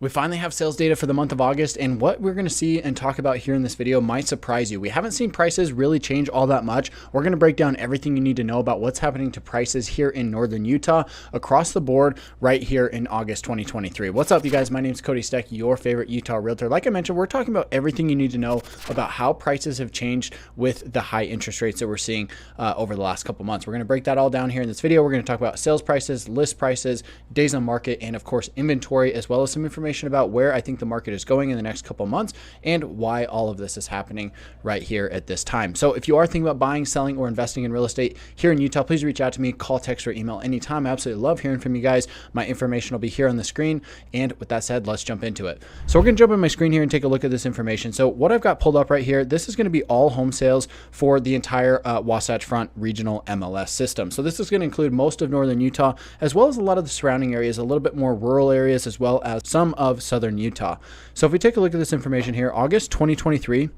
We finally have sales data for the month of August, and what we're going to see and talk about here in this video might surprise you. We haven't seen prices really change all that much. We're going to break down everything you need to know about what's happening to prices here in northern Utah across the board right here in August 2023. What's up, you guys? My name is Cody Steck, your favorite Utah realtor. Like I mentioned, we're talking about everything you need to know about how prices have changed with the high interest rates that we're seeing over the last couple months. We're going to break that all down here in this video. We're going to talk about sales prices, list prices, days on market, and of course, inventory, as well as some information about where I think the market is going in the next couple months and why all of this is happening right here at this time. So if you are thinking about buying, selling, or investing in real estate here in Utah, please reach out to me, call, text, or email anytime. I absolutely love hearing from you guys. My information will be here on the screen. And with that said, let's jump into it. So we're going to jump on my screen here and take a look at this information. So what I've got pulled up right here, this is going to be all home sales for the entire Wasatch Front Regional MLS system. So this is going to include most of northern Utah, as well as a lot of the surrounding areas, a little bit more rural areas, as well as some of southern Utah. So if we take a look at this information here, August 2023,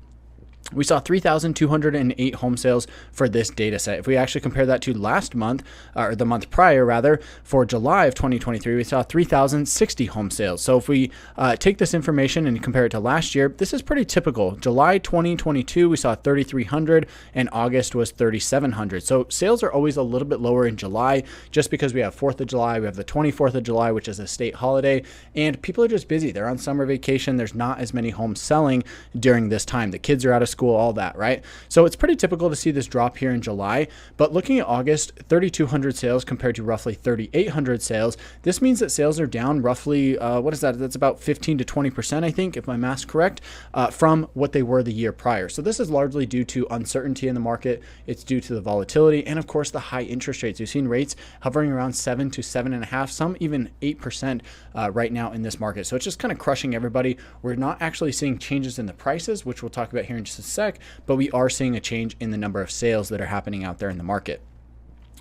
we saw 3,208 home sales for this data set. If we actually compare that to last month, or the month prior rather, for July of 2023, we saw 3,060 home sales. So if we take this information and compare it to last year, this is pretty typical. July 2022, we saw 3,300 and August was 3,700. So sales are always a little bit lower in July just because we have 4th of July, we have the 24th of July, which is a state holiday, and people are just busy. They're on summer vacation. There's not as many homes selling during this time. The kids are out of school, all that, right? So it's pretty typical to see this drop here in July, but looking at August, 3,200 sales compared to roughly 3,800 sales. This means that sales are down roughly, what is that? That's about 15 to 20%, I think, if my math's correct, from what they were the year prior. So this is largely due to uncertainty in the market. It's due to the volatility and of course the high interest rates. We've seen rates hovering around 7 to 7.5, some even 8% right now in this market. So it's just kind of crushing everybody. We're not actually seeing changes in the prices, which we'll talk about here in just a sec, but we are seeing a change in the number of sales that are happening out there in the market.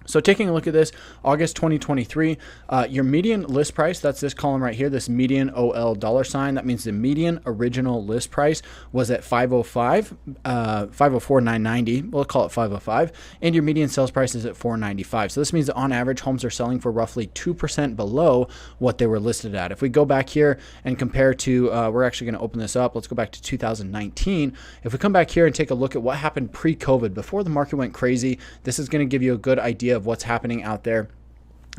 So taking a look at this, August 2023, your median list price, that's this column right here, this median OL dollar sign. That means the median original list price was at 504,990. We'll call it 505. And your median sales price is at 495. So this means that on average, homes are selling for roughly 2% below what they were listed at. If we go back here and compare to, we're actually going to open this up. Let's go back to 2019. If we come back here and take a look at what happened pre-COVID, before the market went crazy, this is going to give you a good idea of what's happening out there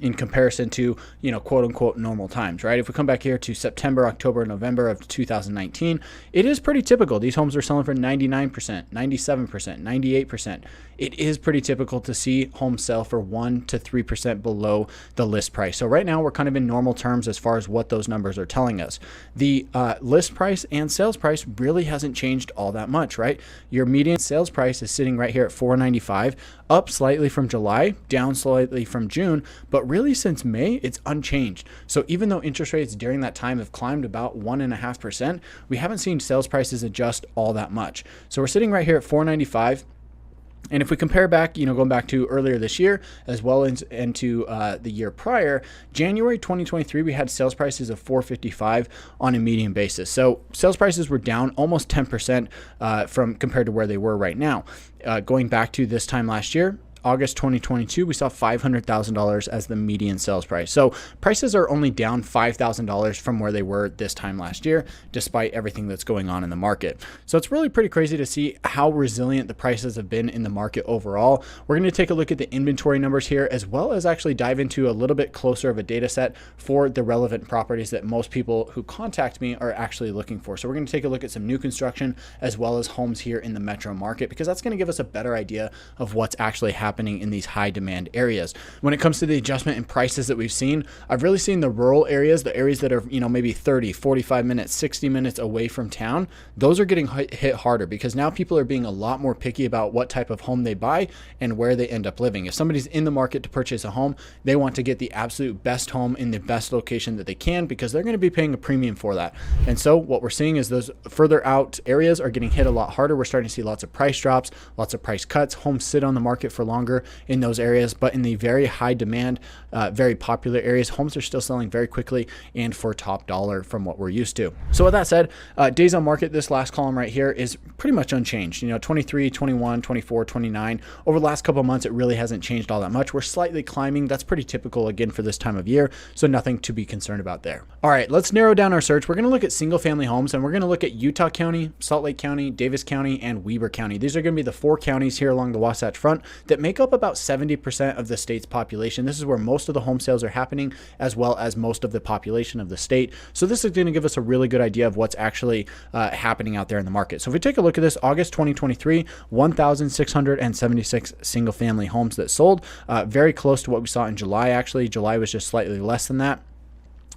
in comparison to, you know, quote unquote normal times, right? If we come back here to September, October, November of 2019, it is pretty typical. These homes are selling for 99%, 97%, 98%. It is pretty typical to see homes sell for 1 to 3% below the list price. So right now we're kind of in normal terms as far as what those numbers are telling us. The list price and sales price really hasn't changed all that much, right? Your median sales price is sitting right here at $495, up slightly from July, down slightly from June, but really since May, it's unchanged. So even though interest rates during that time have climbed about 1.5%, we haven't seen sales prices adjust all that much. So we're sitting right here at $495. And if we compare back, you know, going back to earlier this year, as well as into the year prior, January 2023, we had sales prices of $455 on a median basis. So sales prices were down almost 10% from compared to where they were right now. Going back to this time last year, August 2022, we saw $500,000 as the median sales price. So prices are only down $5,000 from where they were this time last year, despite everything that's going on in the market. So it's really pretty crazy to see how resilient the prices have been in the market overall. We're going to take a look at the inventory numbers here, as well as actually dive into a little bit closer of a data set for the relevant properties that most people who contact me are actually looking for. So we're going to take a look at some new construction as well as homes here in the metro market, because that's going to give us a better idea of what's actually happening in these high demand areas. When it comes to the adjustment in prices that we've seen, I've really seen the rural areas, the areas that are, you know, maybe 30, 45 minutes, 60 minutes away from town. Those are getting hit harder because now people are being a lot more picky about what type of home they buy and where they end up living. If somebody's in the market to purchase a home, they want to get the absolute best home in the best location that they can, because they're going to be paying a premium for that. And so what we're seeing is those further out areas are getting hit a lot harder. We're starting to see lots of price drops, lots of price cuts. Homes sit on the market for long longer in those areas, but in the very high demand, very popular areas, homes are still selling very quickly and for top dollar from what we're used to. So with that said, days on market, this last column right here is pretty much unchanged. 23, 21, 24, 29. Over the last couple of months, it really hasn't changed all that much. We're slightly climbing. That's pretty typical again for this time of year. So nothing to be concerned about there. All right, let's narrow down our search. We're going to look at single family homes, and we're going to look at Utah County, Salt Lake County, Davis County, and Weber County. These are going to be the 4 counties here along the Wasatch Front that make up about 70% of the state's population. This is where most of the home sales are happening, as well as most of the population of the state. So this is going to give us a really good idea of what's actually happening out there in the market. So if we take a look at this, August 2023, 1,676 single family homes that sold, very close to what we saw in July. Actually, July was just slightly less than that.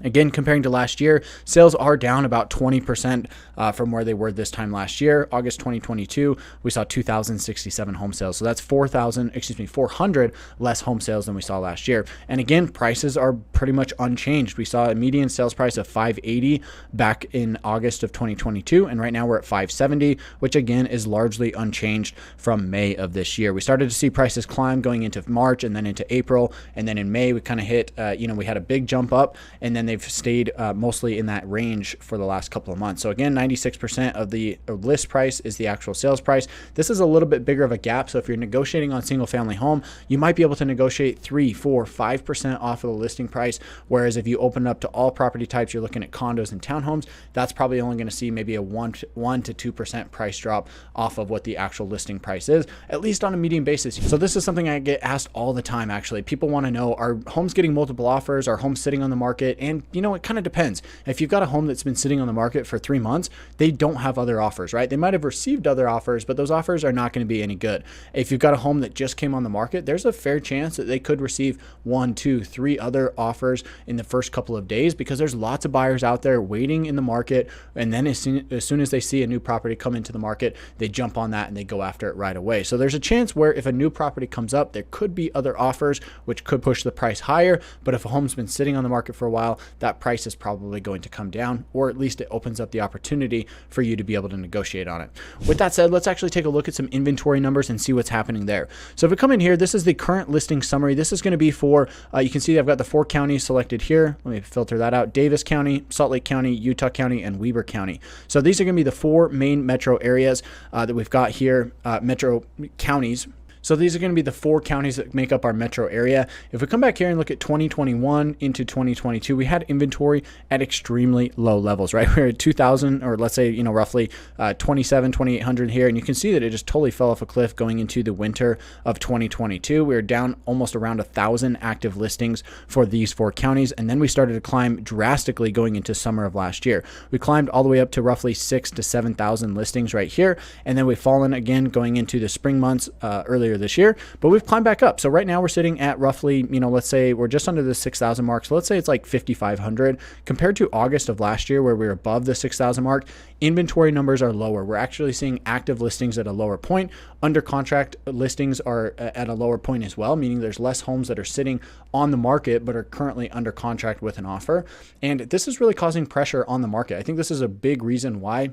Again, comparing to last year, sales are down about 20% from where they were this time last year. August 2022, we saw 2,067 home sales. So that's 400 less home sales than we saw last year. And again, prices are pretty much unchanged. We saw a median sales price of $580 back in August of 2022, and right now we're at $570, which again is largely unchanged from May of this year. We started to see prices climb going into March and then into April, and then in May we kind of hit, we had a big jump up, and then they've stayed mostly in that range for the last couple of months. So again, 96% of the list price is the actual sales price. This is a little bit bigger of a gap. So if you're negotiating on single family home, you might be able to negotiate 3, 4, 5% off of the listing price. Whereas if you open up to all property types, you're looking at condos and townhomes, that's probably only going to see maybe a 1 to 2% price drop off of what the actual listing price is, at least on a median basis. So this is something I get asked all the time. Actually, people want to know, are homes getting multiple offers? Are homes sitting on the market? And it kind of depends. If you've got a home that's been sitting on the market for 3 months, they don't have other offers, right? They might have received other offers, but those offers are not going to be any good. If you've got a home that just came on the market, there's a fair chance that they could receive 1, 2, 3 other offers in the first couple of days, because there's lots of buyers out there waiting in the market. And then as soon as they see a new property come into the market, they jump on that and they go after it right away. So there's a chance where if a new property comes up, there could be other offers, which could push the price higher. But if a home's been sitting on the market for a while, that price is probably going to come down, or at least it opens up the opportunity for you to be able to negotiate on it. With that said, let's actually take a look at some inventory numbers and see what's happening there. So if we come in here, this is the current listing summary. This is going to be for, you can see I've got the 4 counties selected here. Let me filter that out. Davis County, Salt Lake County, Utah County, and Weber County. So these are going to be the 4 main metro areas that we've got here, metro counties. So these are going to be the 4 counties that make up our metro area. If we come back here and look at 2021 into 2022, we had inventory at extremely low levels, right? We're at 2,000, or let's say, roughly 2,800 here. And you can see that it just totally fell off a cliff going into the winter of 2022. We were down almost around 1,000 active listings for these 4 counties. And then we started to climb drastically going into summer of last year. We climbed all the way up to roughly 6,000 to 7,000 listings right here. And then we've fallen again going into the spring months earlier this year, but we've climbed back up. So right now we're sitting at roughly, let's say we're just under the 6,000 mark. So let's say it's like 5,500 compared to August of last year, where we were above the 6,000 mark. Inventory numbers are lower. We're actually seeing active listings at a lower point. Under contract listings are at a lower point as well, meaning there's less homes that are sitting on the market but are currently under contract with an offer. And this is really causing pressure on the market. I think this is a big reason why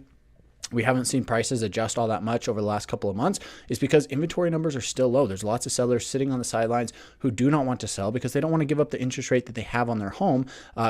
we haven't seen prices adjust all that much over the last couple of months, is because inventory numbers are still low. There's lots of sellers sitting on the sidelines who do not want to sell because they don't want to give up the interest rate that they have on their home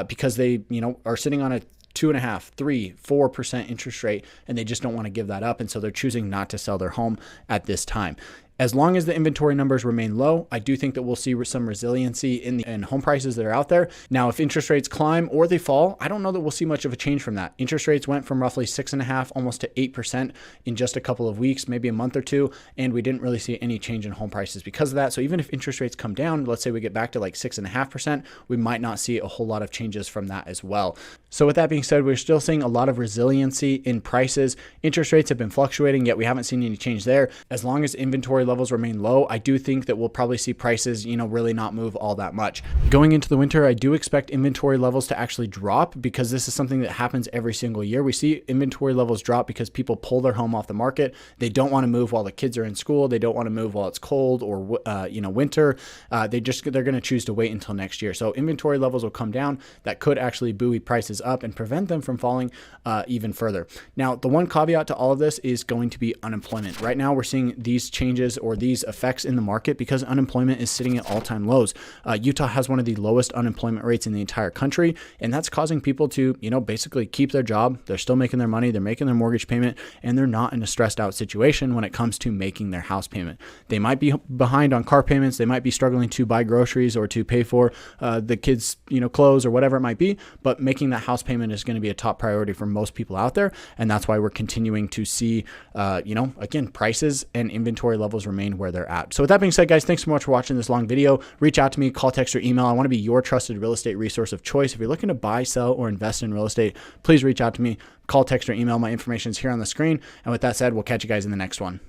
because they, are sitting on a 2.5%, 3%, 4% interest rate, and they just don't want to give that up. And so they're choosing not to sell their home at this time. As long as the inventory numbers remain low, I do think that we'll see some resiliency in home prices that are out there. Now, if interest rates climb or they fall, I don't know that we'll see much of a change from that. Interest rates went from roughly 6.5% almost to 8% in just a couple of weeks, maybe a month or two, and we didn't really see any change in home prices because of that. So even if interest rates come down, let's say we get back to like 6.5%, we might not see a whole lot of changes from that as well. So with that being said, we're still seeing a lot of resiliency in prices. Interest rates have been fluctuating, yet we haven't seen any change there. As long as inventory levels remain low, I do think that we'll probably see prices, really not move all that much. Going into the winter, I do expect inventory levels to actually drop because this is something that happens every single year. We see inventory levels drop because people pull their home off the market. They don't want to move while the kids are in school. They don't want to move while it's cold or, winter. They're going to choose to wait until next year. So inventory levels will come down. That could actually buoy prices up and prevent them from falling even further. Now, the one caveat to all of this is going to be unemployment. Right now, we're seeing these changes prices or these effects in the market because unemployment is sitting at all-time lows. Utah has one of the lowest unemployment rates in the entire country, and that's causing people to, basically keep their job. They're still making their money, they're making their mortgage payment, and they're not in a stressed out situation when it comes to making their house payment. They might be behind on car payments, they might be struggling to buy groceries or to pay for the kids' clothes or whatever it might be, but making that house payment is going to be a top priority for most people out there, and that's why we're continuing to see, again, prices and inventory levels remain where they're at. So with that being said, guys, thanks so much for watching this long video. Reach out to me, call, text, or email. I want to be your trusted real estate resource of choice. If you're looking to buy, sell, or invest in real estate, please reach out to me, call, text, or email. My information is here on the screen. And with that said, we'll catch you guys in the next one.